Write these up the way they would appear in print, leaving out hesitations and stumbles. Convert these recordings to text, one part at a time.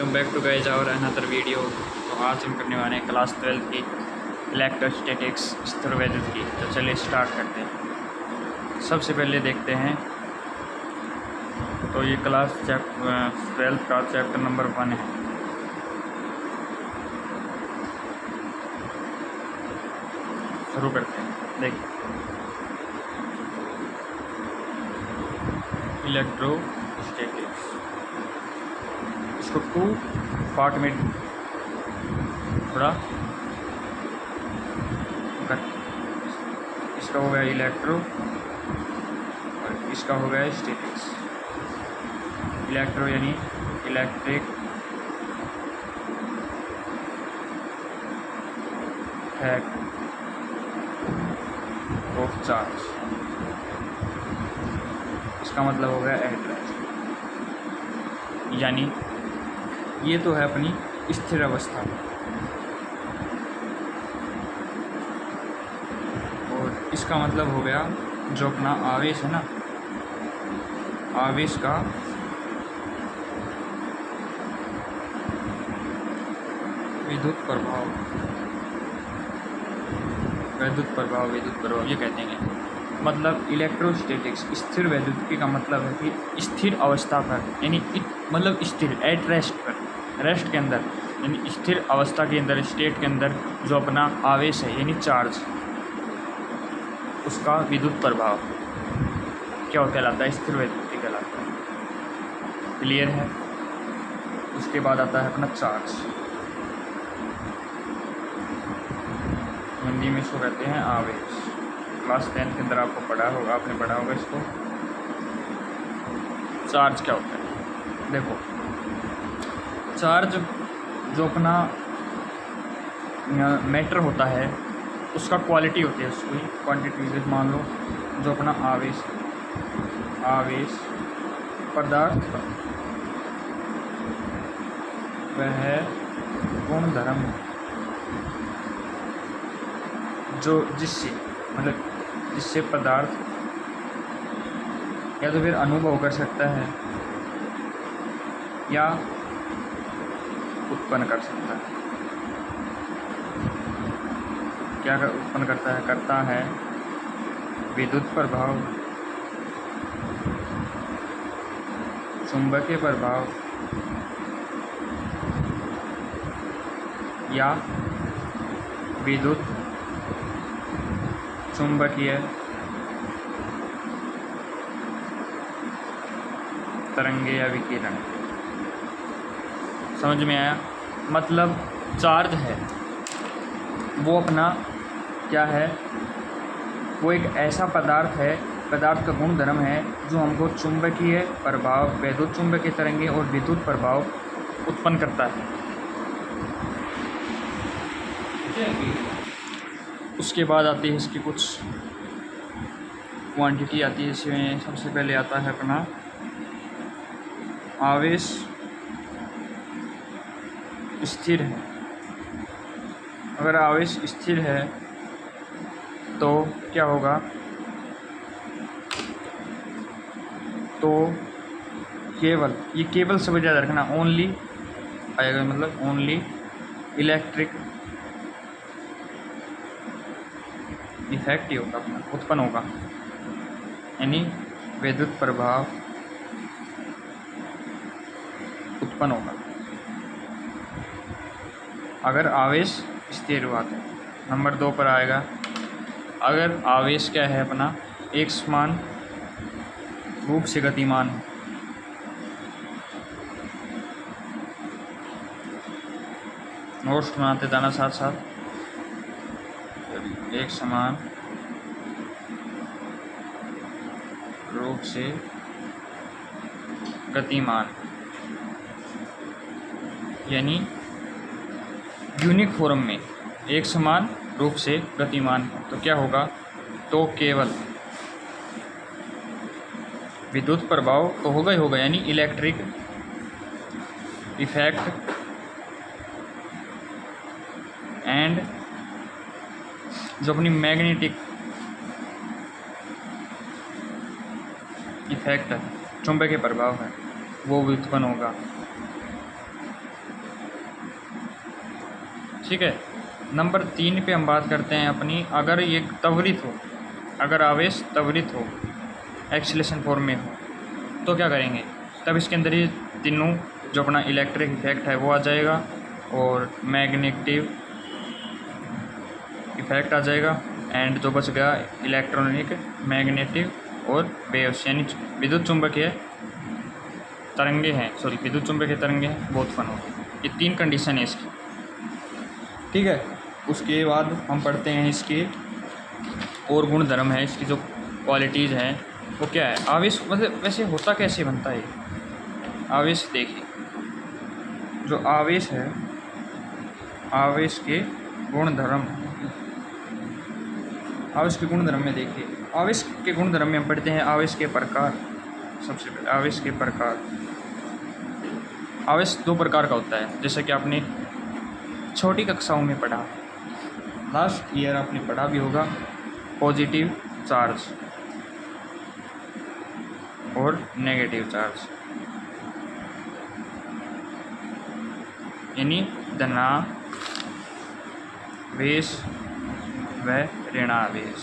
Welcome back to guys और another video. तो आज हम करने वाले हैं क्लास 12 की इलेक्ट्रोस्टैटिक्स स्थिर वैद्युत की। तो चलिए स्टार्ट करते हैं। सबसे पहले देखते हैं, तो ये क्लास 12 का चैप्टर नंबर 1 है। शुरू करते हैं। देखिए, इलेक्ट्रोस्टैटिक्स, इसको 2 पार्ट में थोड़ा इसका हो गया इलेक्ट्रो और इसका हो गया स्टैटिक्स। इलेक्ट्रो यानी इलेक्ट्रिक इफेक्ट ऑफ चार्ज, इसका मतलब हो गया एड्रेस। यानी ये तो है अपनी स्थिर अवस्था, और इसका मतलब हो गया जो अपना आवेश है ना, आवेश का विद्युत प्रभाव, विद्युत प्रभाव ये कहते हैं। मतलब इलेक्ट्रोस्टैटिक्स स्थिर वैद्युतिकी का मतलब है कि स्थिर अवस्था पर, यानी मतलब स्थिर एट रेस्ट पर, रेस्ट के अंदर यानी स्थिर अवस्था के अंदर, स्टेट के अंदर जो अपना आवेश है यानी चार्ज, उसका विद्युत प्रभाव क्या कहलाता है? स्थिर वैद्युतिकी कहलाता है। क्लियर है? उसके बाद आता है अपना चार्ज, हिंदी में इसको कहते हैं आवेश। क्लास 10 के अंदर आपको पढ़ा होगा, आपने पढ़ा होगा इसको। चार्ज क्या होता है? देखो, चार्ज जो अपना मैटर होता है उसका क्वालिटी होती है, उसकी क्वांटिटी। मान लो जो अपना आवेश पदार्थ का वह गुण धर्म जो जिससे पदार्थ या तो फिर अनुभव कर सकता है या उत्पन्न कर सकता है। क्या उत्पन्न करता है विद्युत प्रभाव, चुंबकीय प्रभाव या विद्युत चुंबकीय तरंगे या विकिरण। समझ में आया? मतलब चार्ज है वो अपना क्या है, वो एक ऐसा पदार्थ है, पदार्थ का गुण धर्म है जो हमको चुंबकीय प्रभाव, वैद्युत चुंबकीय तरंगे और विद्युत प्रभाव उत्पन्न करता है। उसके बाद आती है इसकी कुछ क्वांटिटी आती है। इसमें सबसे पहले आता है अपना आवेश स्थिर है। अगर आवेश स्थिर है तो क्या होगा? तो केवल सब याद रखना, ओनली आएगा, मतलब ओनली इलेक्ट्रिक इफेक्ट ही होगा, अपना उत्पन्न होगा, यानी विद्युत प्रभाव उत्पन्न होगा अगर आवेश स्थिर हुआ तो। नंबर 2 पर आएगा, अगर आवेश क्या है अपना एक समान रूप से गतिमान है। नोट्स बनाते जाना साथ साथ। एक समान रूप से गतिमान यानी यूनिक फॉर्म में एक समान रूप से गतिमान है, तो क्या होगा? तो केवल विद्युत प्रभाव तो होगा ही होगा, यानी इलेक्ट्रिक इफेक्ट एंड जो अपनी मैग्नेटिक इफेक्ट है, चुंबकीय प्रभाव है, वो भी उत्पन्न होगा। ठीक है। नंबर 3 पे हम बात करते हैं अपनी, अगर ये त्वरित हो, अगर आवेश त्वरित हो, एक्सीलरेशन फॉर्म में हो, तो क्या करेंगे, तब इसके अंदर ये तीनों जो अपना इलेक्ट्रिक इफेक्ट है वो आ जाएगा और मैग्नेटिक इफेक्ट आ जाएगा, एंड जो बच गया इलेक्ट्रॉनिक, मैग्नेटिक और वेव्स, यानी विद्युत चुंबकीय तरंगे हैं, सॉरी विद्युत चुंबकीय तरंगे हैं, बहुत फन होगी। ये 3 कंडीशन है इसकी, ठीक है। उसके बाद हम पढ़ते हैं इसके और गुणधर्म है, इसकी जो क्वालिटीज़ हैं वो क्या है। आवेश मतलब वैसे होता कैसे बनता है आवेश, देखिए जो आवेश है, आवेश के गुणधर्म, आवेश के गुणधर्म में देखिए, आवेश के गुणधर्म में हम पढ़ते हैं आवेश के प्रकार। सबसे पहले आवेश के प्रकार, आवेश 2 प्रकार का होता है, जैसे कि आपने छोटी कक्षाओं में पढ़ा, लास्ट ईयर आपने पढ़ा भी होगा, पॉजिटिव चार्ज और नेगेटिव चार्ज, यानी धनावेश व ऋणावेश।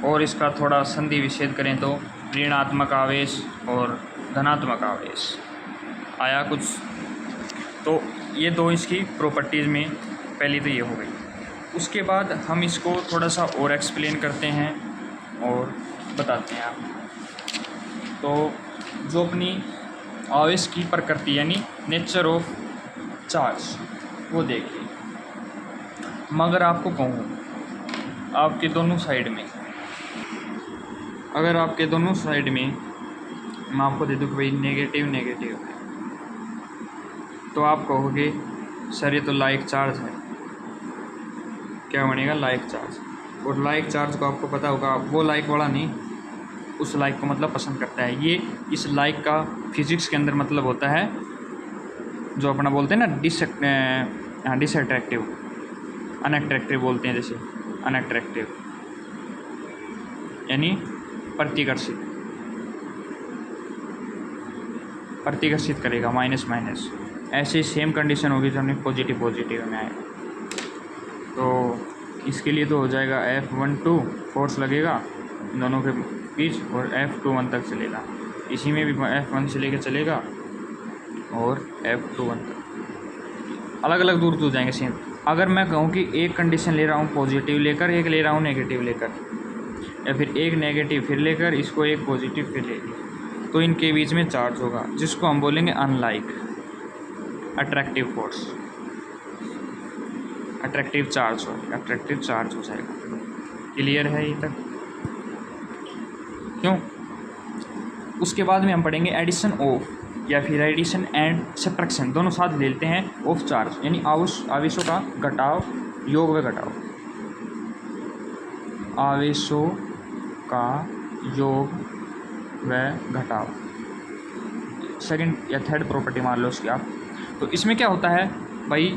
और इसका थोड़ा संधि विच्छेद करें तो ऋणात्मक आवेश और धनात्मक आवेश आया कुछ। तो ये 2 इसकी प्रॉपर्टीज़ में पहली तो ये हो गई। उसके बाद हम इसको थोड़ा सा और एक्सप्लेन करते हैं और बताते हैं आप। तो जो अपनी आवेश की प्रकृति यानी नेचर ऑफ चार्ज वो देखिए। मगर आपको कहूँ, आपके दोनों साइड में, अगर आपके दोनों साइड में मैं आपको दे दूँ कि भाई नेगेटिव नेगेटिव है, तो आप कहोगे सर ये तो लाइक चार्ज है, क्या बनेगा, लाइक चार्ज। और लाइक चार्ज को आपको पता होगा, वो लाइक वाला नहीं, उस लाइक को मतलब पसंद करता है। ये इस लाइक का फिजिक्स के अंदर मतलब होता है जो अपना बोलते हैं ना डिसअट्रैक्टिव, अनअट्रैक्टिव बोलते हैं, जैसे अनअट्रैक्टिव यानी प्रतिकर्षित, प्रतिकर्षित करेगा, माइनस माइनस। ऐसे सेम कंडीशन होगी जो हमने पॉजिटिव पॉजिटिव में आए। तो इसके लिए तो हो जाएगा F12 फोर्स लगेगा दोनों के बीच और F21 तक चलेगा। इसी में भी F1 से लेकर चलेगा और F21 तक, अलग अलग दूर तो जाएंगे सेम। अगर मैं कहूँ कि एक कंडीशन ले रहा हूँ पॉजिटिव लेकर, एक ले रहा हूँ नेगेटिव लेकर, या फिर एक नेगेटिव फिर लेकर इसको एक पॉजिटिव फिर लेकर, तो इनके बीच में चार्ज होगा जिसको हम बोलेंगे unlike attractive force, attractive charge हो जाएगा। क्लियर है ये तक? क्यों? उसके बाद में हम पढ़ेंगे एडिशन ऑफ या फिर एडिशन एंड सब्ट्रैक्शन, दोनों साथ ले लेते हैं, ऑफ चार्ज यानी आवेशों का घटाव, योग व घटाव, आवेशों का योग व घटाव, सेकंड या थर्ड प्रॉपर्टी मान लो उसकी आप। तो इसमें क्या होता है भाई,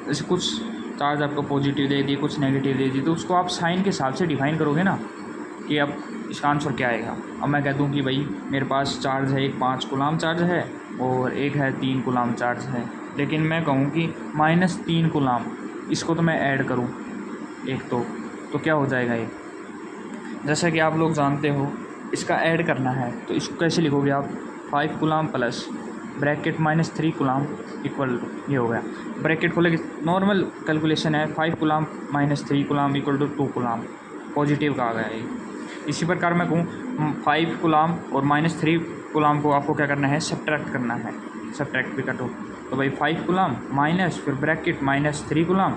जैसे कुछ चार्ज आपको पॉजिटिव दे दी, कुछ नेगेटिव दे दी, तो उसको आप साइन के हिसाब से डिफाइन करोगे ना कि अब इसका आंसर क्या आएगा। अब मैं कह दूं कि भाई मेरे पास चार्ज है, एक 5 कूलाम चार्ज है और एक है 3 कूलाम चार्ज है, लेकिन मैं कहूँ कि -3 कूलाम, इसको तो मैं ऐड करूँ एक, तो क्या हो जाएगा ये, जैसा कि आप लोग जानते हो इसका ऐड करना है तो इसको कैसे लिखोगे आप, 5 coulomb plus bracket -3 coulomb equal, ये हो गया ब्रैकेट खोलेंगे, नॉर्मल कैलकुलेशन है, 5 coulomb -3 coulomb equal to 2 coulomb, positive का आ गया ये। इसी प्रकार मैं कहूँ 5 कूलाम और -3 कूलाम को आपको क्या करना है, सब्ट्रैक्ट करना है, सब्ट्रैक्ट भी कटो, तो भाई 5 कूलाम माइनस फिर ब्रैकेट -3 कूलाम,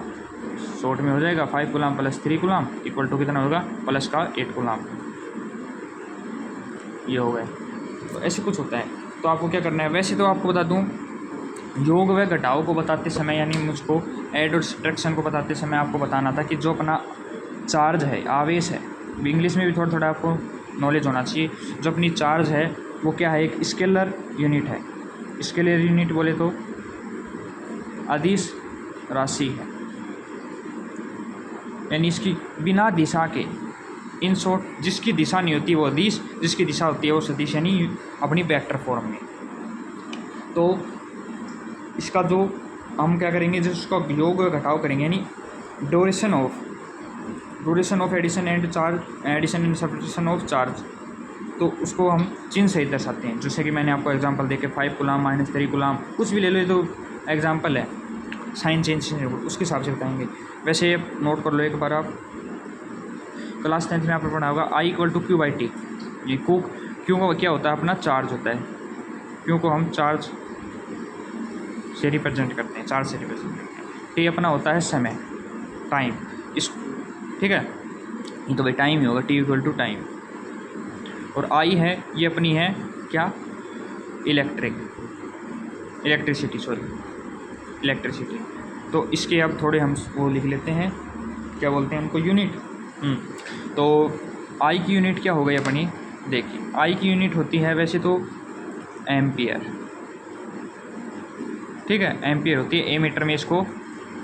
शॉर्ट में हो जाएगा 5 coulomb plus 3 coulomb equal to कितना होगा, प्लस का 8 कूलाम, ये हो गया। तो ऐसे कुछ होता है, तो आपको क्या करना है, वैसे तो आपको बता दूं योग व घटाव को बताते समय, यानी मुझको ऐड और सब्ट्रैक्शन को बताते समय आपको बताना था कि जो अपना चार्ज है, आवेश है, इंग्लिश में भी थोड़ा थोड़ा आपको नॉलेज होना चाहिए, जो अपनी चार्ज है वो क्या है, एक स्केलर यूनिट है। स्केलर यूनिट बोले तो अदिश राशि है, यानी इसकी बिना दिशा के, इन शॉर्ट जिसकी दिशा नहीं होती वो अदिश, जिसकी दिशा होती है वो सदिश, यानी अपनी वेक्टर फॉर्म में। तो इसका जो हम क्या करेंगे, जिसका योग घटाव करेंगे, यानी duration of addition and subtraction of charge, तो उसको हम चिन्ह सहित दर्शाते हैं। जैसे कि मैंने आपको एग्जांपल देके 5 कूलाम माइनस 3 कूलाम कुछ भी ले लो, ये तो एग्जांपल है, साइन चेंज उसके हिसाब से बताएंगे। वैसे ये नोट कर लो एक बार आप, क्लास 10th में आपने पढ़ा होगा I = Q/T। ये क्यू का क्या होता है, अपना चार्ज होता है। क्यू को हम चार्ज से रिप्रेजेंट करते हैं, चार्ज से रिप्रेजेंट करते हैं। टी अपना होता है समय, टाइम, इस ठीक है, ये तो भाई टाइम ही होगा, T = टाइम। और आई है, ये अपनी है क्या, इलेक्ट्रिसिटी। तो इसके अब थोड़े हम वो लिख लेते हैं, क्या बोलते हैं उनको, यूनिट। तो आई की यूनिट क्या हो गई अपनी, देखिए आई की यूनिट होती है वैसे तो एम्पियर, ठीक है, एम्पियर होती है, ए मीटर में इसको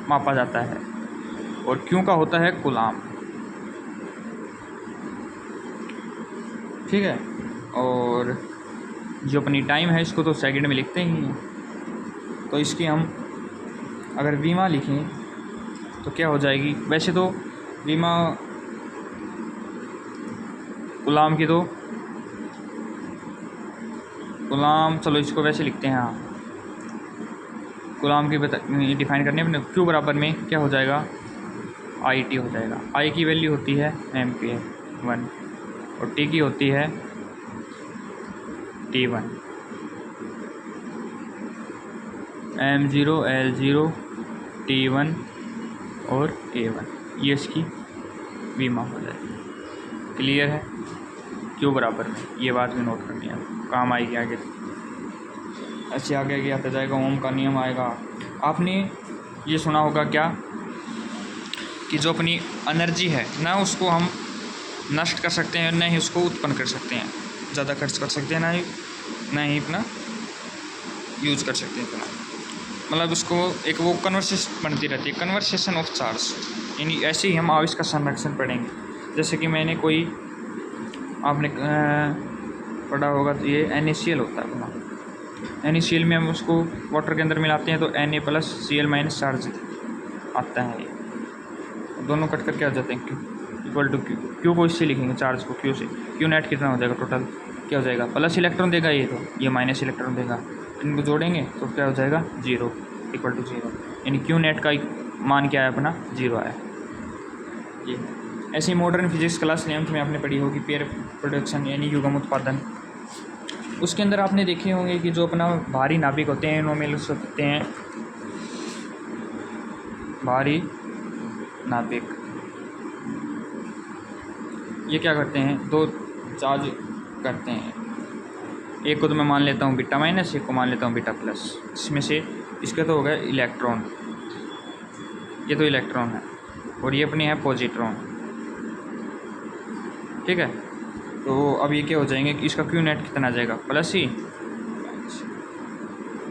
मापा जाता है। और क्यू का होता है कूलाम, ठीक है। और जो अपनी टाइम है इसको तो सेकंड में लिखते ही हैं। तो इसकी हम अगर वीमा लिखें तो क्या हो जाएगी, वैसे तो वीमा कूलाम की, तो कूलाम, चलो इसको वैसे लिखते हैं, हाँ कूलाम की डिफाइन करने अपने, क्यू बराबर में क्या हो जाएगा, IT हो जाएगा। आई की वैल्यू होती है एम्पियर 1 और टी की होती है T1, M0 L0 T1 और A1, ये इसकी वीमा हो जाएगी। क्लियर है, क्यू बराबर में, ये बात भी नोट करनी है, काम आएगी आगे। अच्छे आगे आता जाएगा, ओम का नियम आएगा। आपने ये सुना होगा क्या कि जो अपनी एनर्जी है ना, उसको हम नष्ट कर सकते हैं, ना ही उसको उत्पन्न कर सकते हैं, ज़्यादा खर्च कर सकते हैं, ना ही अपना यूज कर सकते हैं इतना, मतलब उसको एक वो कन्वर्सेशन बनती रहती है, कन्वर्सेशन ऑफ चार्ज। यानी ऐसे ही हम आवेश का संरक्षण पढ़ेंगे। जैसे कि मैंने कोई आपने पढ़ा होगा, तो ये NaCl होता है अपना, NaCl में हम उसको वाटर के अंदर मिलाते हैं तो Na+Cl- चार्ज आता है। ये दोनों कट कर क्या हो जाते हैं, क्यू को इससे लिखेंगे, चार्ज को क्यू से, क्यू नेट कितना हो जाएगा, टोटल क्या हो जाएगा, प्लस इलेक्ट्रॉन देगा ये, तो ये माइनस इलेक्ट्रॉन देगा, इनको जोड़ेंगे तो क्या हो जाएगा, 0 = 0, यानी क्यू नेट का मान क्या है अपना, 0 आया। ये ऐसे ही मॉडर्न फिजिक्स क्लास 11th में आपने पढ़ी होगी, पेयर प्रोडक्शन यानी युग्म उत्पादन। उसके अंदर आपने देखे होंगे कि जो अपना भारी नाभिक होते हैं, एनोमेलस होते हैं, भारी नाभिक, ये क्या करते हैं, दो चार्ज करते हैं, एक को तो मैं मान लेता हूँ बीटा माइनस, एक को मान लेता हूँ बीटा प्लस। इसमें से इसका तो हो गया इलेक्ट्रॉन, ये तो इलेक्ट्रॉन है, और ये अपनी है पॉजिट्रॉन, ठीक है। तो अब ये क्या हो जाएंगे कि इसका क्यू नेट कितना आ जाएगा, प्लस ही,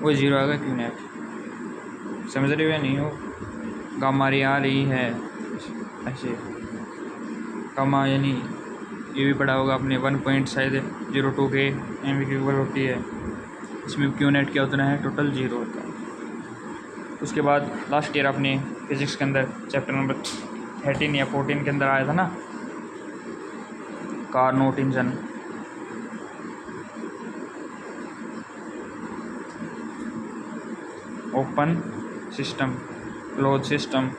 वो 0 आएगा क्यू नेट, समझ रहे हो या नहीं हो, गामा रे आ रही है ऐसे, गामा यानी ये भी पढ़ा होगा आपने, 1.02 के एम की इक्वल होती है। इसमें क्यू नेट क्या होता है, टोटल 0 होता है। उसके बाद लास्ट ईयर आपने फिजिक्स के अंदर चैप्टर नंबर 13 या 14 के अंदर आया था ना, Carnot engine, open system, close system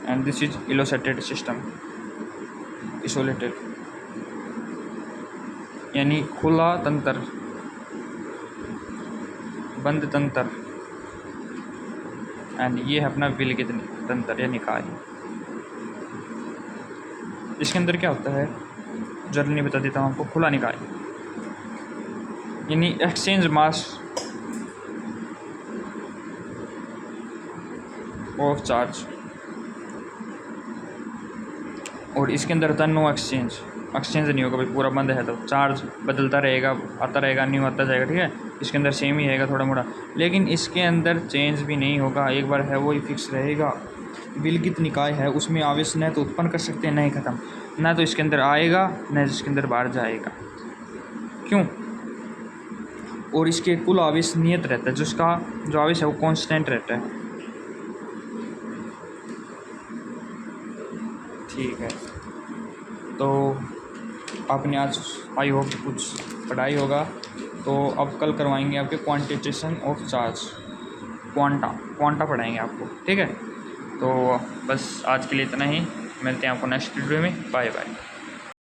and this is इलोसेटेड सिस्टम, इसोलेटेड यानी खुला तंत्र, बंद तंत्र, एंड ये है अपना विलगित तंत्र या निकाय। इसके अंदर क्या होता है, जल्दी बता देता हूँ आपको। खुला निकाय यानी एक्सचेंज मास ऑफ चार्ज, और इसके अंदर होता है नो एक्सचेंज, एक्सचेंज नहीं होगा भाई, पूरा बंद है, तो चार्ज बदलता रहेगा, आता रहेगा, न्यू आता जाएगा, ठीक है। इसके अंदर सेम ही रहेगा थोड़ा मोड़ा, लेकिन इसके अंदर चेंज भी नहीं होगा, एक बार है वो ही फिक्स रहेगा। विलगित निकाय है, उसमें आवेश न तो उत्पन्न कर सकते हैं, न ही ख़त्म, ना तो इसके अंदर आएगा न इसके अंदर बाहर जाएगा, क्यों, और इसके कुल आवेश नियत रहता है, जिसका जो आवेश है वो कांस्टेंट रहता है, ठीक है, तो आपने आज आई होप कुछ पढ़ाई होगा। तो अब कल करवाएंगे आपके क्वांटिटेशन ऑफ चार्ज, क्वांटा पढ़ाएंगे आपको, ठीक है। तो बस आज के लिए इतना ही, मिलते हैं आपको नेक्स्ट वीडियो में। Bye bye.